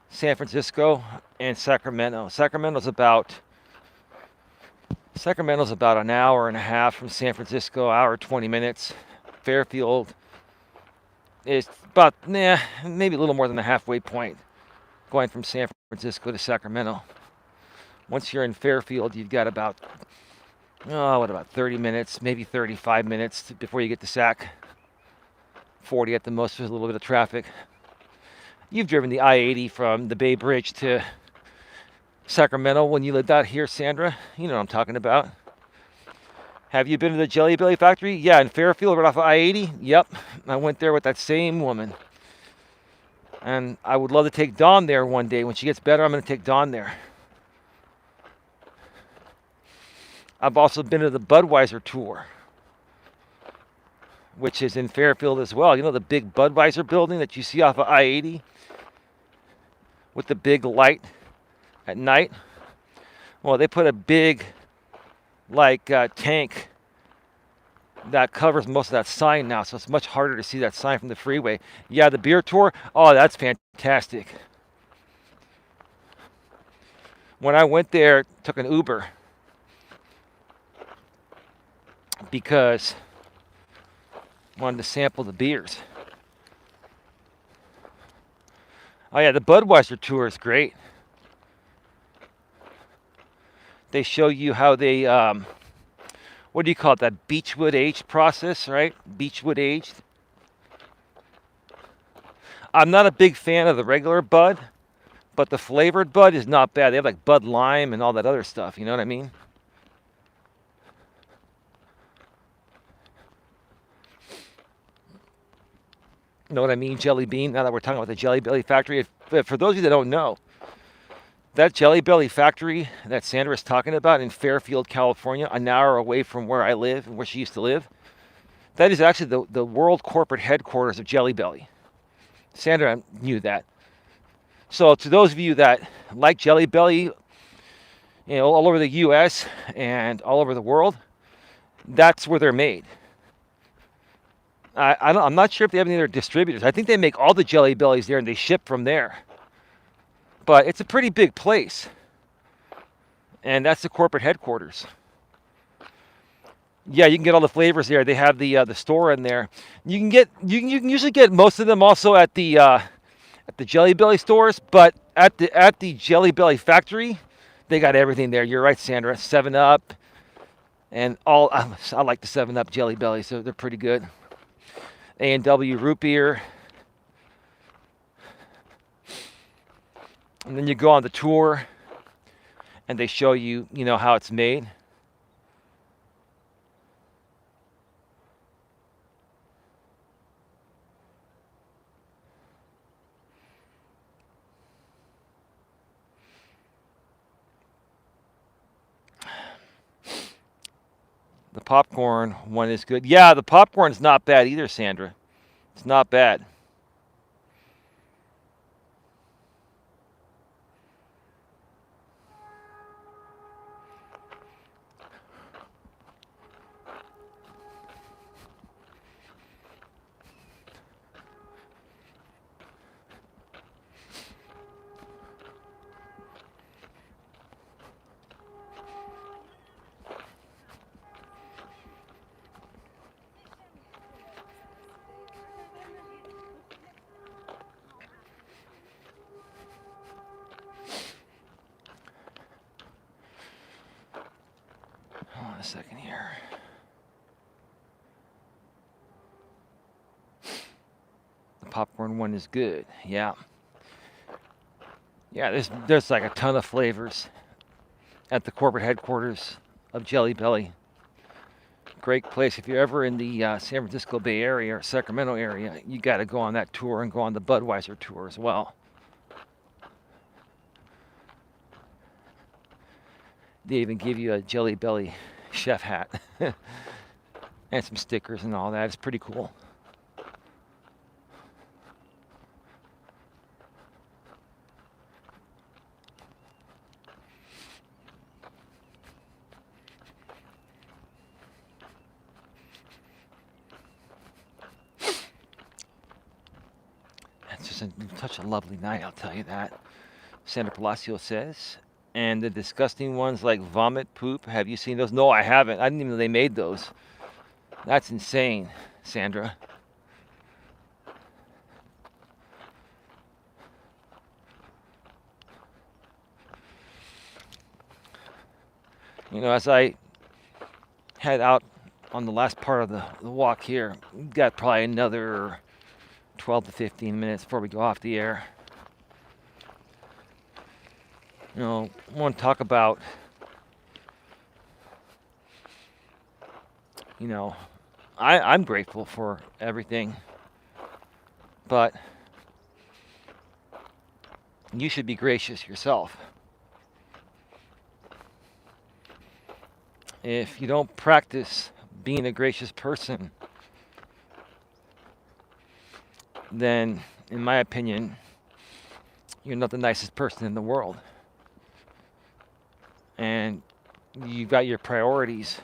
San Francisco and Sacramento. Sacramento's about an hour and a half from San Francisco, hour 20 minutes. Fairfield is about maybe a little more than the halfway point going from San Francisco to Sacramento. Once you're in Fairfield, you've got about 30 minutes, maybe 35 minutes before you get to Sac. 40 at the most. There's a little bit of traffic. You've driven the I-80 from the Bay Bridge to Sacramento when you lived out here, Sandra. You know what I'm talking about. Have you been to the Jelly Belly factory? Yeah, in Fairfield, right off of I-80. Yep, I went there with that same woman. And I would love to take Dawn there one day. When she gets better, I'm going to take Dawn there. I've also been to the Budweiser tour, which is in Fairfield as well. You know the big Budweiser building that you see off of I-80 with the big light at night? Well, they put a big tank that covers most of that sign now, so it's much harder to see that sign from the freeway. Yeah, the beer tour, oh, that's fantastic. When I went there, took an Uber because I wanted to sample the beers. Oh yeah, the Budweiser tour is great. They show you how they, what do you call it, that beechwood aged process, right? Beechwood aged. I'm not a big fan of the regular Bud, but the flavored Bud is not bad. They have like Bud Lime and all that other stuff, you know what I mean? Know what I mean, Jelly Bean? Now that we're talking about the Jelly Belly factory, for those of you that don't know, that Jelly Belly factory that Sandra is talking about in Fairfield, California, an hour away from where I live and where she used to live, that is actually the world corporate headquarters of Jelly Belly. Sandra knew that. So to those of you that like Jelly Belly, all over the U.S. and all over the world, that's where they're made. I'm not sure if they have any other distributors. I think they make all the Jelly Bellies there and they ship from there. But it's a pretty big place. And that's the corporate headquarters. Yeah, you can get all the flavors there. They have the store in there. You can usually get most of them also at the Jelly Belly stores, but at the Jelly Belly factory, they got everything there. You're right, Sandra. 7-Up and all. I like the 7-Up Jelly Belly, so they're pretty good. A&W root beer. And then you go on the tour and they show you, how it's made. The popcorn one is good. Yeah, the popcorn's not bad either, Sandra. It's not bad. second here. The popcorn one is good. Yeah. Yeah, there's like a ton of flavors at the corporate headquarters of Jelly Belly. Great place. If you're ever in the San Francisco Bay Area or Sacramento area, you got to go on that tour and go on the Budweiser tour as well. They even give you a Jelly Belly chef hat and some stickers and all that. It's pretty cool. It's just such a lovely night, I'll tell you that. Sandra Palacio says. And the disgusting ones like vomit, poop, have you seen those? No, I haven't. I didn't even know they made those. That's insane, Sandra. You know, as I head out on the last part of the walk here, we've got probably another 12 to 15 minutes before we go off the air. You know, I want to talk about, you know, I'm grateful for everything, but you should be gracious yourself. If you don't practice being a gracious person, then, in my opinion, you're not the nicest person in the world. And you've got your priorities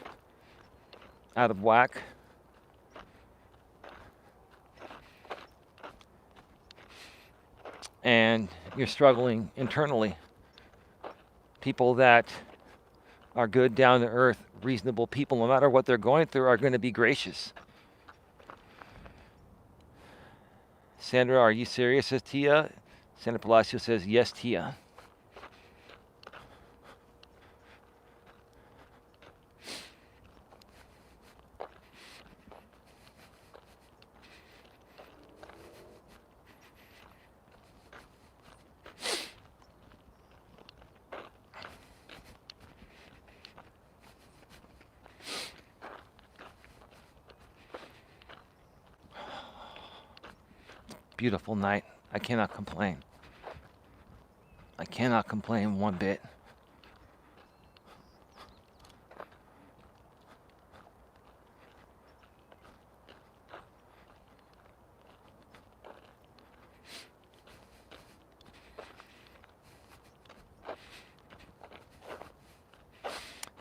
out of whack. And you're struggling internally. People that are good, down to earth, reasonable people, no matter what they're going through, are going to be gracious. Sandra, are you serious? Says Tia. Sandra Palacio says, yes, Tia. Beautiful night. I cannot complain. I cannot complain one bit.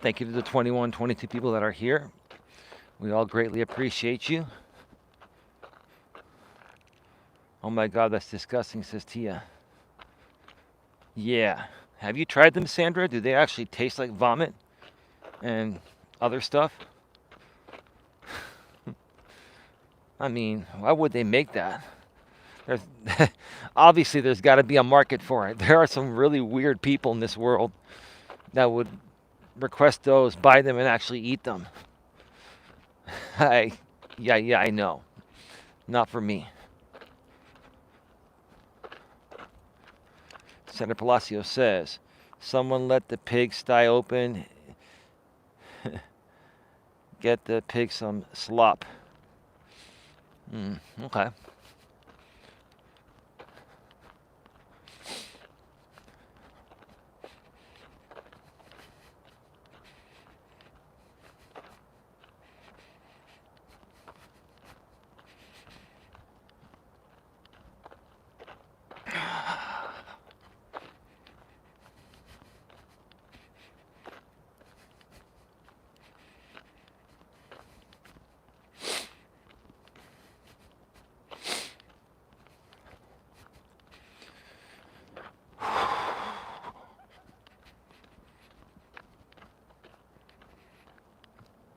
Thank you to the 21, 22 people that are here. We all greatly appreciate you. Oh my God, that's disgusting, says Tia. Yeah. Have you tried them, Sandra? Do they actually taste like vomit and other stuff? I mean, why would they make that? There's obviously there's got to be a market for it. There are some really weird people in this world that would request those, buy them, and actually eat them. I know. Not for me. Senator Palacio says, someone let the pigsty open. Get the pig some slop. Okay.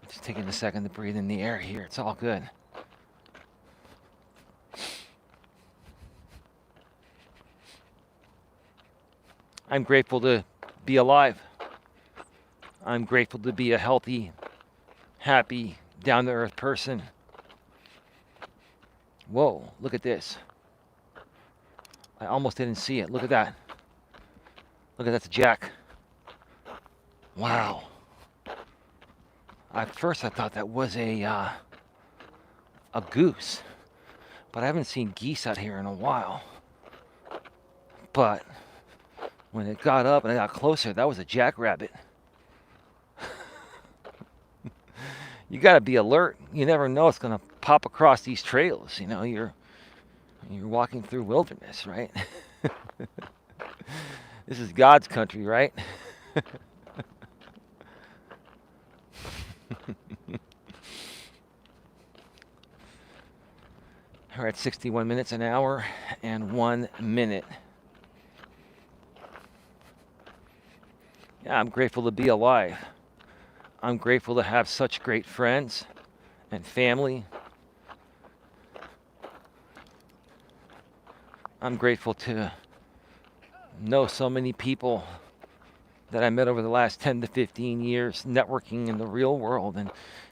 Just taking a second to breathe in the air here. It's all good. I'm grateful to be alive. I'm grateful to be a healthy happy, down-to-earth person. Whoa, look at this. I almost didn't see it. Look at that. Look at that's a jack. Wow. At first I thought that was a goose, but I haven't seen geese out here in a while. But when it got up and I got closer, that was a jackrabbit. You got to be alert. You never know it's going to pop across these trails. You know, you're walking through wilderness, right? This is God's country, right? We're at 61 minutes an hour and 1 minute. Yeah, I'm grateful to be alive. I'm grateful to have such great friends and family. I'm grateful to know so many people that I met over the last 10 to 15 years networking in the real world, and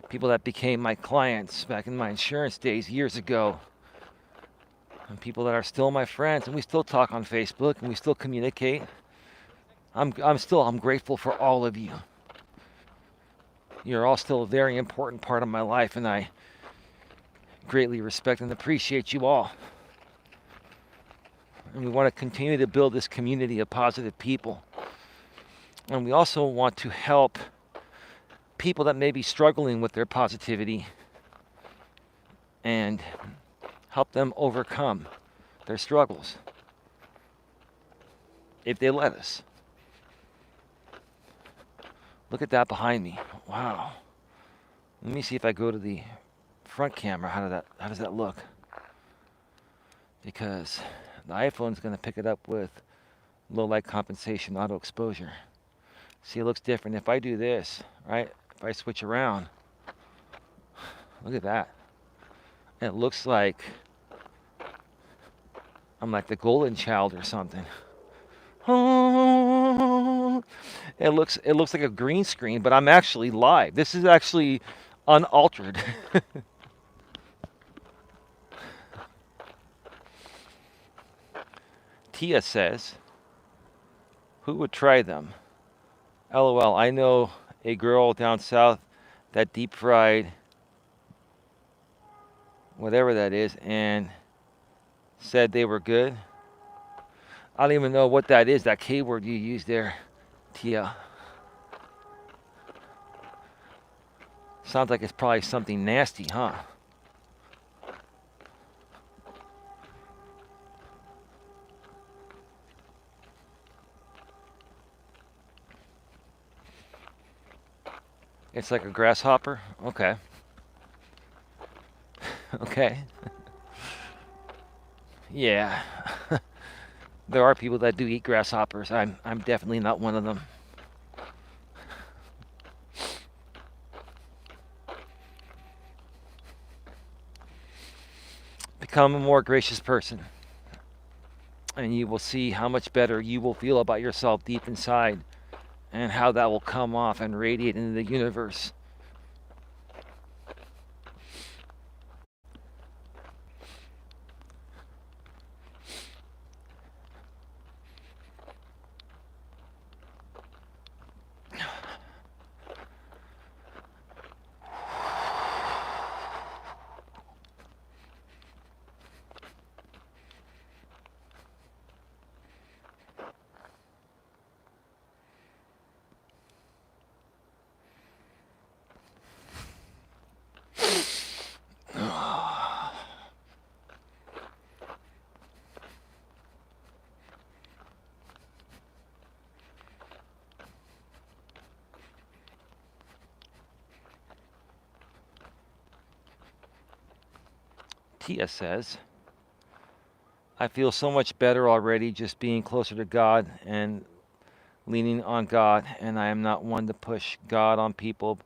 people that became my clients back in my insurance days years ago, and people that are still my friends, and we still talk on Facebook and we still communicate. I'm grateful for all of you. You're all still a very important part of my life, and I greatly respect and appreciate you all. And we want to continue to build this community of positive people. And we also want to help people that may be struggling with their positivity and help them overcome their struggles, if they let us. Look at that behind me. Wow. Let me see if I go to the front camera. How does that look? Because the iPhone's going to pick it up with low light compensation auto exposure. See, it looks different. If I do this, right? If I switch around, look at that. It looks like I'm like the golden child or something. It looks like a green screen, but I'm actually live. This is actually unaltered. Tia says, who would try them? LOL, I know a girl down south that deep fried whatever that is and said they were good. I don't even know what that is, that K word you used there, Tia. Sounds like it's probably something nasty, huh? It's like a grasshopper? Okay. Okay. Yeah. There are people that do eat grasshoppers. I'm definitely not one of them. Become a more gracious person, and you will see how much better you will feel about yourself deep inside, and how that will come off and radiate into the universe. Tia says, I feel so much better already just being closer to God and leaning on God, and I am not one to push God on people,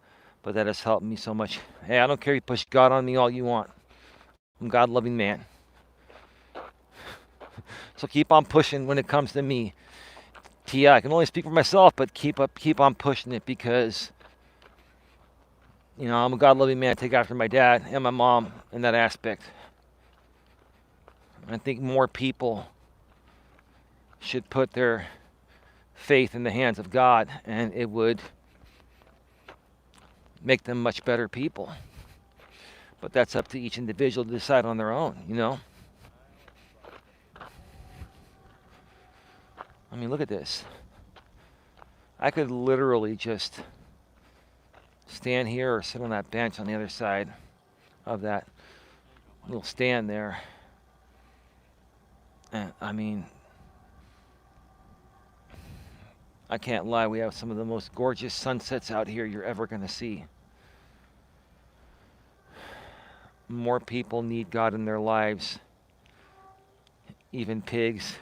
but that has helped me so much. Hey, I don't care if you push God on me all you want. I'm a God-loving man. So keep on pushing when it comes to me. Tia, I can only speak for myself, but keep on pushing it, because I'm a God-loving man. I take after my dad and my mom in that aspect. I think more people should put their faith in the hands of God, and it would make them much better people. But that's up to each individual to decide on their own. I mean, look at this. I could literally just stand here or sit on that bench on the other side of that little stand there. And I mean, I can't lie, we have some of the most gorgeous sunsets out here you're ever going to see. More people need God in their lives, even pigs.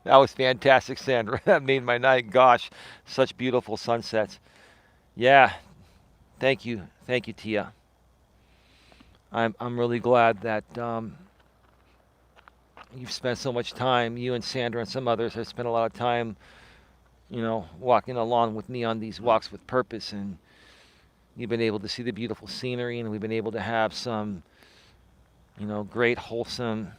That was fantastic, Sandra. That made my night. Gosh, such beautiful sunsets. Yeah, thank you. Thank you, Tia. I'm really glad that you've spent so much time, you and Sandra and some others have spent a lot of time, walking along with me on these walks with purpose, and you've been able to see the beautiful scenery, and we've been able to have some, great, wholesome,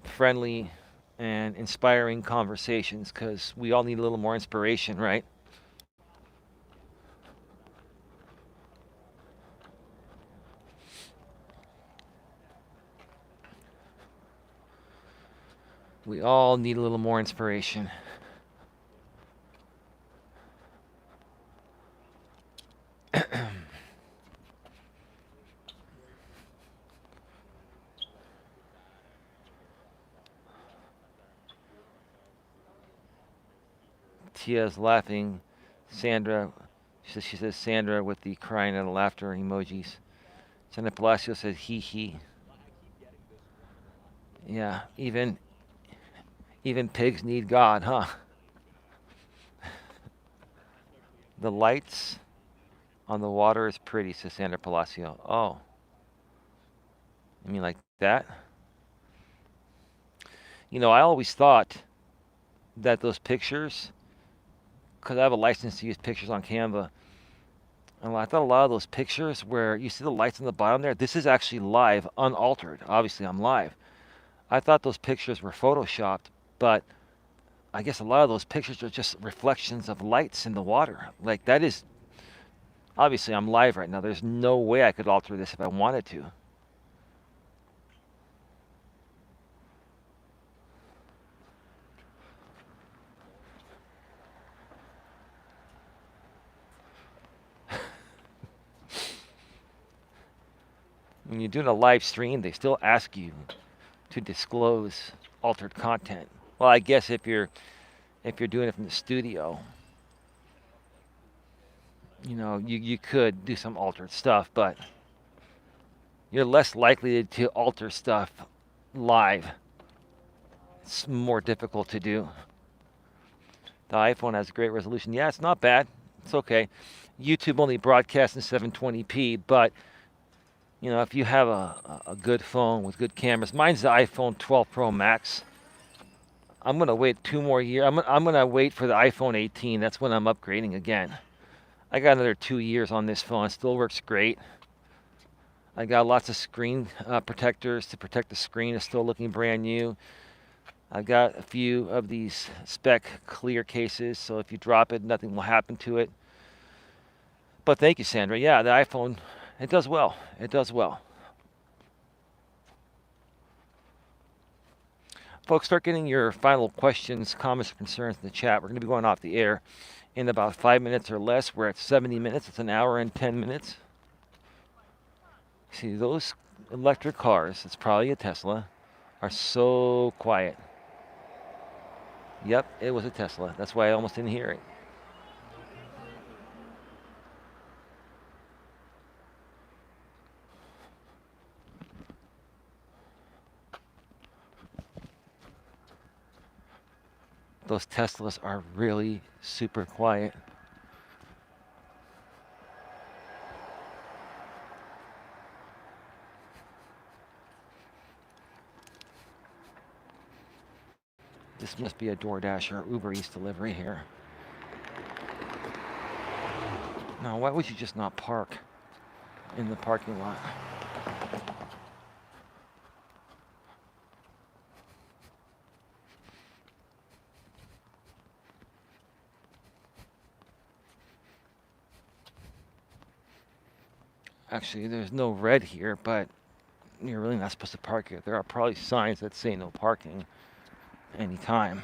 friendly, and inspiring conversations, because we all need a little more inspiration, right? We all need a little more inspiration. Tia's laughing. Sandra, she says Sandra with the crying and laughter emojis. Sandra Palacio says hee hee. Yeah, even pigs need God, huh? The lights on the water is pretty, says Sandra Palacio. Oh, you mean like that? I always thought that those pictures, because I have a license to use pictures on Canva, and I thought a lot of those pictures where you see the lights on the bottom there, this is actually live, unaltered. Obviously, I'm live. I thought those pictures were photoshopped, but I guess a lot of those pictures are just reflections of lights in the water. Like, that is, obviously, I'm live right now. There's no way I could alter this if I wanted to. When you're doing a live stream, they still ask you to disclose altered content. Well, I guess if you're doing it from the studio, you could do some altered stuff, but you're less likely to alter stuff live. It's more difficult to do. The iPhone has great resolution. Yeah, it's not bad. It's okay. YouTube only broadcasts in 720p, but if you have a good phone with good cameras, mine's the iPhone 12 Pro Max. I'm gonna wait 2 more years. I'm gonna wait for the iPhone 18. That's when I'm upgrading again. I got another 2 years on this phone. It still works great. I got lots of screen protectors to protect the screen. It's still looking brand new. I've got a few of these spec clear cases, so if you drop it, nothing will happen to it. But thank you, Sandra. Yeah, the iPhone, it does well. It does well. Folks, start getting your final questions, comments, or concerns in the chat. We're going to be going off the air in about 5 minutes or less. We're at 70 minutes. It's an hour and 10 minutes. See, those electric cars, it's probably a Tesla, are so quiet. Yep, it was a Tesla. That's why I almost didn't hear it. Those Teslas are really super quiet. This must be a DoorDash or Uber Eats delivery here. Now, why would you just not park in the parking lot? Actually, there's no red here, but you're really not supposed to park here. There are probably signs that say no parking anytime.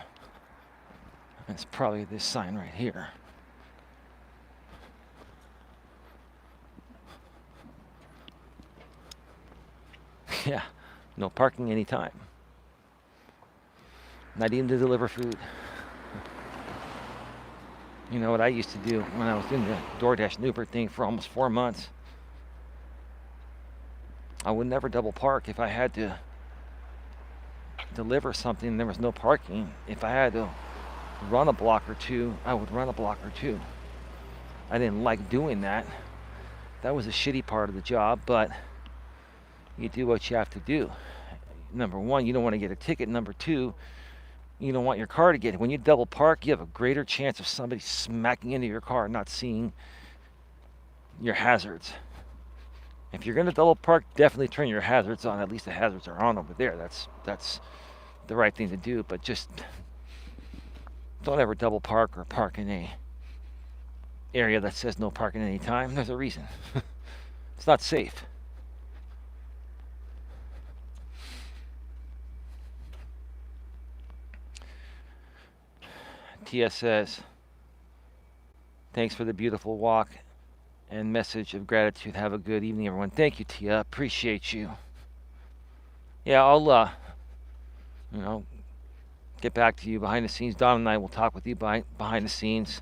And it's probably this sign right here. Yeah, no parking anytime. Not even to deliver food. You know what I used to do when I was doing the DoorDash Uber thing for almost 4 months? I would never double park if I had to deliver something and there was no parking. If I had to run a block or two, I would run a block or two. I didn't like doing that. That was a shitty part of the job, but you do what you have to do. Number one, you don't want to get a ticket. Number two, you don't want your car to get it. When you double park, you have a greater chance of somebody smacking into your car and not seeing your hazards. If you're going to double park, definitely turn your hazards on. At least the hazards are on over there. That's the right thing to do. But just don't ever double park or park in a area that says no parking anytime. There's a reason. It's not safe. Tia says, thanks for the beautiful walk and message of gratitude. Have a good evening, everyone. Thank you, Tia. Appreciate you. Yeah, I'll get back to you behind the scenes. Don and I will talk with you behind the scenes.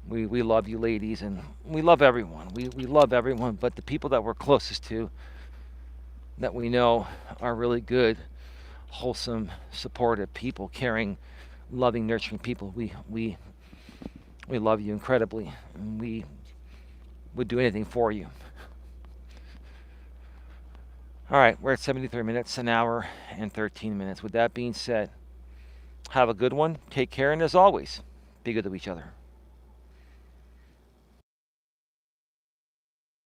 We love you ladies, and we love everyone. We love everyone, but the people that we're closest to, that we know are really good, wholesome, supportive people, caring, loving, nurturing people. We love you incredibly, and we would do anything for you. All right, we're at 73 minutes, an hour and 13 minutes. With that being said, have a good one. Take care, and as always, be good to each other.